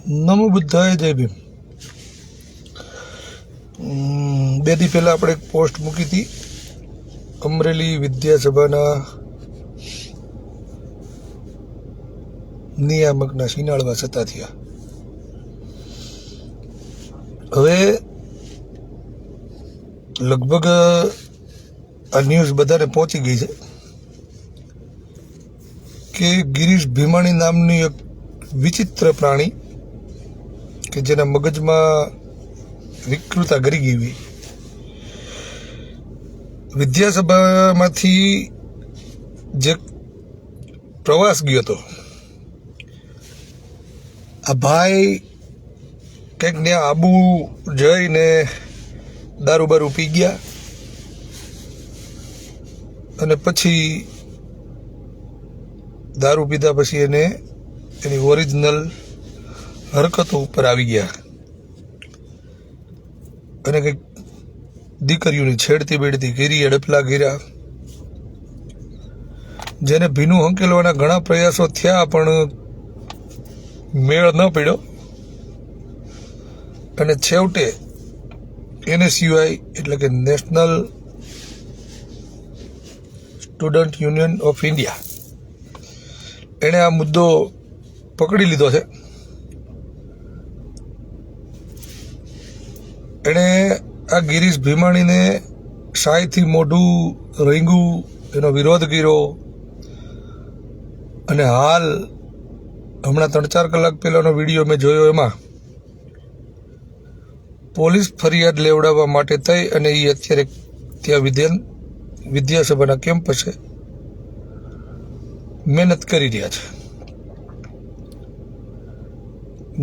નમો બુદ્ધાય જય ભીમ। બે દી પહેલાં આપણે એક પોસ્ટ મૂકી હતી અમરેલી વિદ્યાસભાના નિયામકના શિનાળવા છતાં થયા। હવે લગભગ આ ન્યૂઝ બધાને પહોંચી ગઈ છે કે ગિરીશ ભીમાણી નામની એક વિચિત્ર પ્રાણી કે જેના મગજમાં વિકૃતા ગરી ગઈ હોય વિદ્યાસભામાંથી જે પ્રવાસ ગયો હતો આ ભાઈ કંઈક ત્યાં આબુ જઈને દારૂ બારૂ પી ગયા અને પછી દારૂ પીધા પછી એને એની ઓરિજિનલ હરકતો ઉપર આવી ગયા અને કંઈક દીકરીઓની છેડતી બેડતી કરી અડપલા કર્યા, જેને ભીનું હંકેલવાના ઘણા પ્રયાસો થયા પણ મેળ ન પડ્યો અને છેવટે NSUI એટલે કે national student union of India એણે આ મુદ્દો પકડી લીધો છે। એણે આ ગિરીશ ભીમાણીને શાયથી મોઢું રીંગું એનો વિરોધ કર્યો અને હાલ હમણાં 3-4 કલાક પહેલાનો વિડીયો મેં જોયો એમાં પોલીસ ફરિયાદ લેવડાવવા માટે થઈ અને એ અત્યારે ત્યાં વિદ્યાસભાના કેમ્પસે મહેનત કરી રહ્યા છે।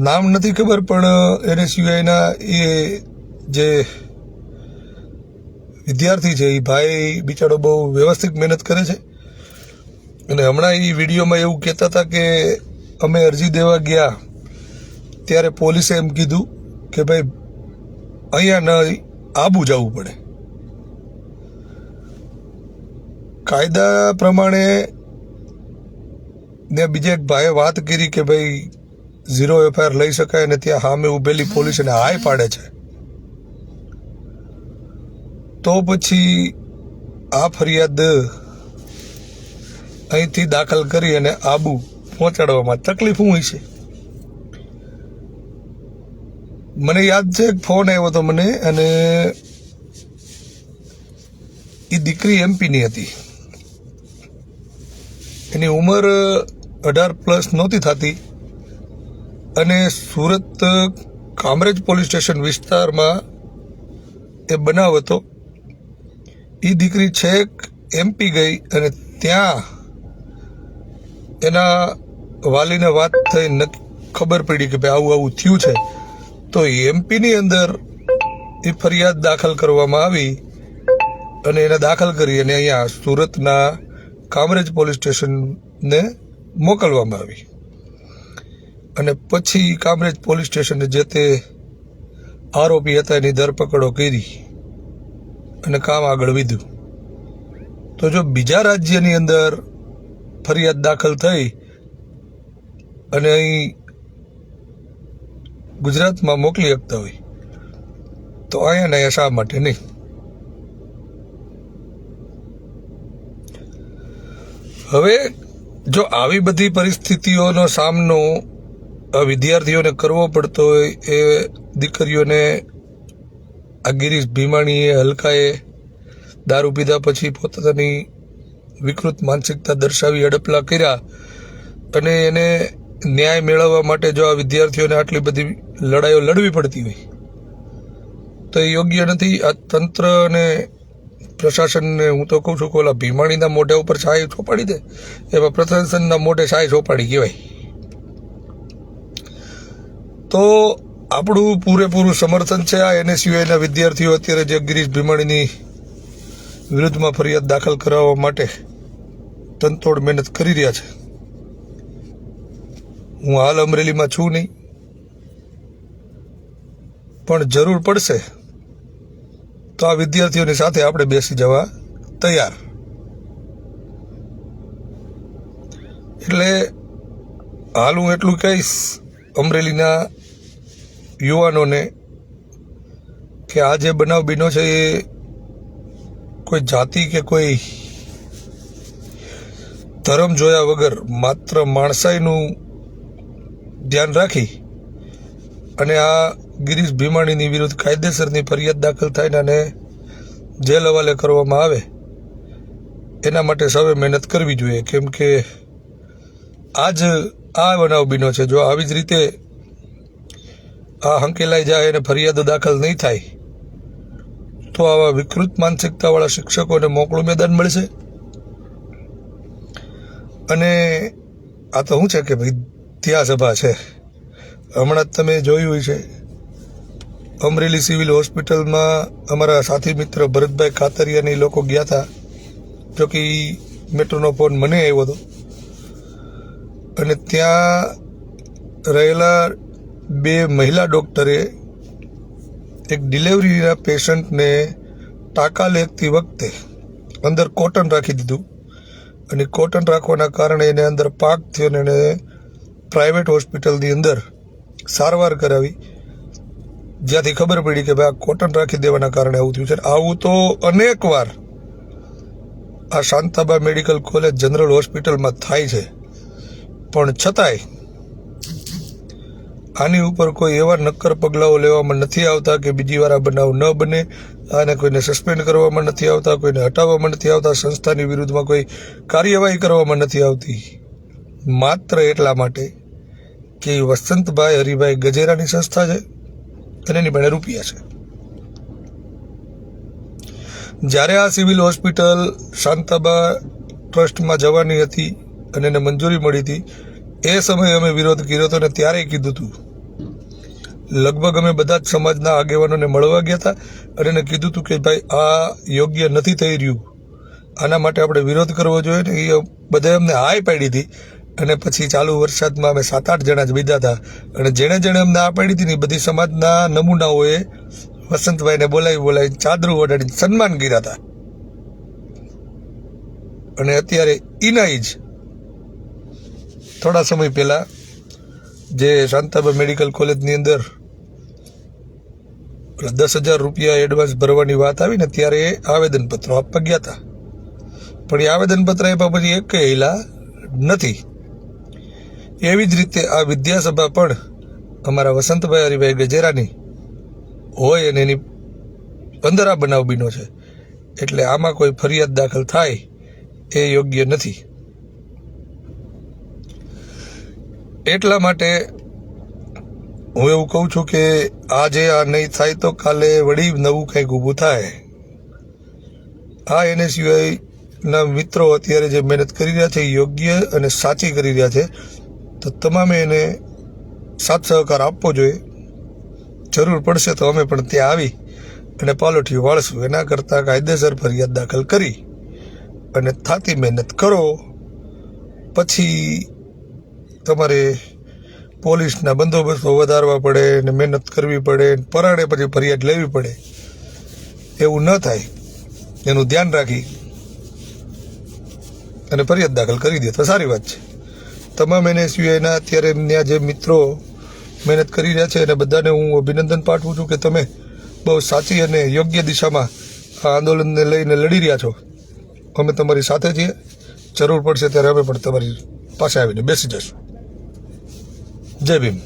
નામ નથી ખબર પણ NSUIના એ જે વિદ્યાર્થી છે એ ભાઈ બિચારો બહુ વ્યવસ્થિત મહેનત કરે છે અને હમણાં એ વિડીયોમાં એવું કહેતા હતા કે અમે અરજી દેવા ગયા ત્યારે પોલીસે એમ કીધું કે ભાઈ અહીંયા ન આબુ જવું પડે। કાયદા પ્રમાણે ને બીજા એક ભાઈએ વાત કરી કે ભાઈ 0 FIR લઈ શકાય અને ત્યાં સામે ઉભેલી પોલીસ એને હાય પાડે છે, તો પછી આ ફરિયાદ અહીંથી દાખલ કરી અને આબુ પહોંચાડવામાં તકલીફ શું હોય છે? મને યાદ છે એક ફોન આવ્યો હતો મને અને એ દીકરી MP ની હતી, એની ઉંમર 18+ નહોતી થતી અને સુરત કામરેજ પોલીસ સ્ટેશન વિસ્તારમાં એ બનાવ હતો। એ દીકરી છેક MP ગઈ અને ત્યાં એના વાલીને વાત થઈ ખબર પડી કે ભાઈ આવું આવું થયું છે, તો MP ની અંદર એ ફરિયાદ દાખલ કરવામાં આવી અને એને દાખલ કરી અને અહીંયા સુરતના કામરેજ પોલીસ સ્ટેશનને મોકલવામાં આવી અને પછી કામરેજ પોલીસ સ્ટેશને જે તે આરોપી હતા એની ધરપકડો કરી અને કામ આગળ વધ્યું। તો જો બીજા રાજ્યની અંદર ફરિયાદ દાખલ થઈ અને અહીં ગુજરાતમાં મોકલી શકતા હોય તો અહીંયા ને શા માટે નહીં? હવે જો આવી બધી પરિસ્થિતિઓનો સામનો વિદ્યાર્થીઓને કરવો પડતો હોય એ દીકરીઓને આ ગિરીશ ભીમાણીએ હલકાએ દારૂ પીધા પછી પોતાની વિકૃત માનસિકતા દર્શાવી અડપલા કર્યા અને એને ન્યાય મેળવવા માટે જો આ વિદ્યાર્થીઓને આટલી બધી લડાઈઓ લડવી પડતી હોય તો એ યોગ્ય નથી। આ તંત્ર અને પ્રશાસનને હું તો કહું છું કે ઓલા ભીમાણીના મોઢા ઉપર છાય ચોપાડી દે એમાં પ્રશાસનના મોઢે છાય ચોપાડી કહેવાય। તો આપણું પૂરેપૂરું સમર્થન છે આ NSUIના વિદ્યાર્થીઓ અત્યારે જે ગિરીશ ભીમાણીની વિરુદ્ધમાં ફરિયાદ દાખલ કરાવવા માટે તનતોડ મહેનત કરી રહ્યા છે। હું હાલ અમરેલીમાં છું નહીં, પણ જરૂર પડશે તો આ વિદ્યાર્થીઓની સાથે આપણે બેસી જવા તૈયાર। એટલે હાલ હું એટલું કહીશ, અમરેલીના યુવાનોને કે આ જે બનાવ બન્યો છે એ કોઈ જાતિ કે કોઈ ધર્મ જોયા વગર માત્ર માણસાઈનું ધ્યાન રાખી અને આ ગિરીશ ભીમાણીની વિરુદ્ધ કાયદેસરની ફરિયાદ દાખલ થાય અને જેલ હવાલે કરવામાં આવે એના માટે સૌએ મહેનત કરવી જોઈએ. કેમ કે આજ આ બનાવ બન્યો છે. જો આવી જ રીતે આ હંકેલાઈ જાય અને ફરિયાદો દાખલ નહીં થાય તો આવા વિકૃત માનસિકતાવાળા શિક્ષકોને મોકળું મેદાન મળશે. અને આ તો શું છે કે વિદ્યાસભા છે. હમણાં જ તમે જોયું હોય છે અમરેલી સિવિલ હોસ્પિટલમાં અમારા સાથી મિત્ર ભરતભાઈ કાતરિયાની લોકો ગયા હતા. જો કે મેટ્રોનો ફોન મને આવ્યો હતો અને ત્યાં રહેલા 2 મહિલા ડૉક્ટરે એક ડિલિવરીના પેશન્ટને ટાંકા લેતી વખતે અંદર કોટન રાખી દીધું અને કોટન રાખવાના કારણે એને અંદર પાક થયો અને એને પ્રાઇવેટ હોસ્પિટલની અંદર સારવાર કરાવી, જ્યાંથી ખબર પડી કે ભાઈ આ કોટન રાખી દેવાના કારણે આવું થયું છે. આવું તો અનેક વાર આ શાંતાબા મેડિકલ કોલેજ જનરલ હોસ્પિટલમાં થાય છે, પણ છતાંય આની ઉપર કોઈ એવા નક્કર પગલાઓ લેવામાં નથી આવતા કે બીજી વાર આ બનાવ ન બને. આને કોઈને સસ્પેન્ડ કરવામાં નથી આવતા, કોઈને હટાવવામાં નથી આવતા, સંસ્થાની વિરુદ્ધમાં કોઈ કાર્યવાહી કરવામાં નથી આવતી, માત્ર એટલા માટે કે વસંતભાઈ હરિભાઈ ગજેરાની સંસ્થા છે અને એની પાસે રૂપિયા છે. જ્યારે આ સિવિલ હોસ્પિટલ શાંતાબા ટ્રસ્ટમાં જવાની હતી અને એને મંજૂરી મળી હતી એ સમયે અમે વિરોધ કર્યો હતો અને ત્યારે કીધું હતું. લગભગ અમે બધા જ સમાજના આગેવાનોને મળવા ગયા હતા અને એને કીધું હતું કે ભાઈ આ યોગ્ય નથી થઈ રહ્યું, આના માટે આપણે વિરોધ કરવો જોઈએ ને. એ બધાએ અમને હાય પાડી હતી અને પછી ચાલુ વરસાદમાં અમે 7-8 જણા જ બીજા હતા અને જેણે અમને આ પાડી હતી ને બધી સમાજના નમૂનાઓએ વસંતભાઈને બોલાવી ચાદરું ઓઢાડીને સન્માન કર્યા હતા. અને અત્યારે ઈનાઈ જ થોડા સમય પહેલા જે શાંતાબા મેડિકલ કોલેજની અંદર 10,000 રૂપિયા એડવાન્સ ભરવાની વાત આવી ને ત્યારે એ આવેદનપત્રો આપવા ગયા હતા, પણ એ આવેદનપત્ર આપ્યા પછી એક હિલા નથી. એવી જ રીતે આ વિદ્યાસભા પણ અમારા વસંતભાઈ હરિભાઈ ગજેરાની હોય અને એની અંદર આ બનાવ બન્યો છે, એટલે આમાં કોઈ ફરિયાદ દાખલ થાય એ યોગ્ય નથી. એટલા માટે હું એવું કહું છું કે આજે આ નહીં થાય તો કાલે વળી નવું કંઈક ઊભું થાય. આ એને સિવાયના મિત્રો અત્યારે જે મહેનત કરી રહ્યા છે યોગ્ય અને સાચી કરી રહ્યા છે, તો તમામે એને સાથ સહકાર આપવો જોઈએ. જરૂર પડશે તો અમે પણ ત્યાં આવી અને પાલોઠી વાળશું. એના કરતાં કાયદેસર ફરિયાદ દાખલ કરી અને થાતી મહેનત કરો. પછી તમારે પોલીસના બંદોબસ્તો વધારવા પડે ને મહેનત કરવી પડે, પરાણે પછી ફરિયાદ લેવી પડે. એવું ન થાય એનું ધ્યાન રાખી અને ફરિયાદ દાખલ કરી દે તો સારી વાત છે. તમામ એને સિવાયના અત્યારે એમના જે મિત્રો મહેનત કરી રહ્યા છે અને બધાને હું અભિનંદન પાઠવું છું કે તમે બહુ સાચી અને યોગ્ય દિશામાં આ આંદોલનને લઈને લડી રહ્યા છો. અમે તમારી સાથે છીએ. જરૂર પડશે ત્યારે અમે પણ તમારી પાસે આવીને બેસી જશું. જય ભીમ.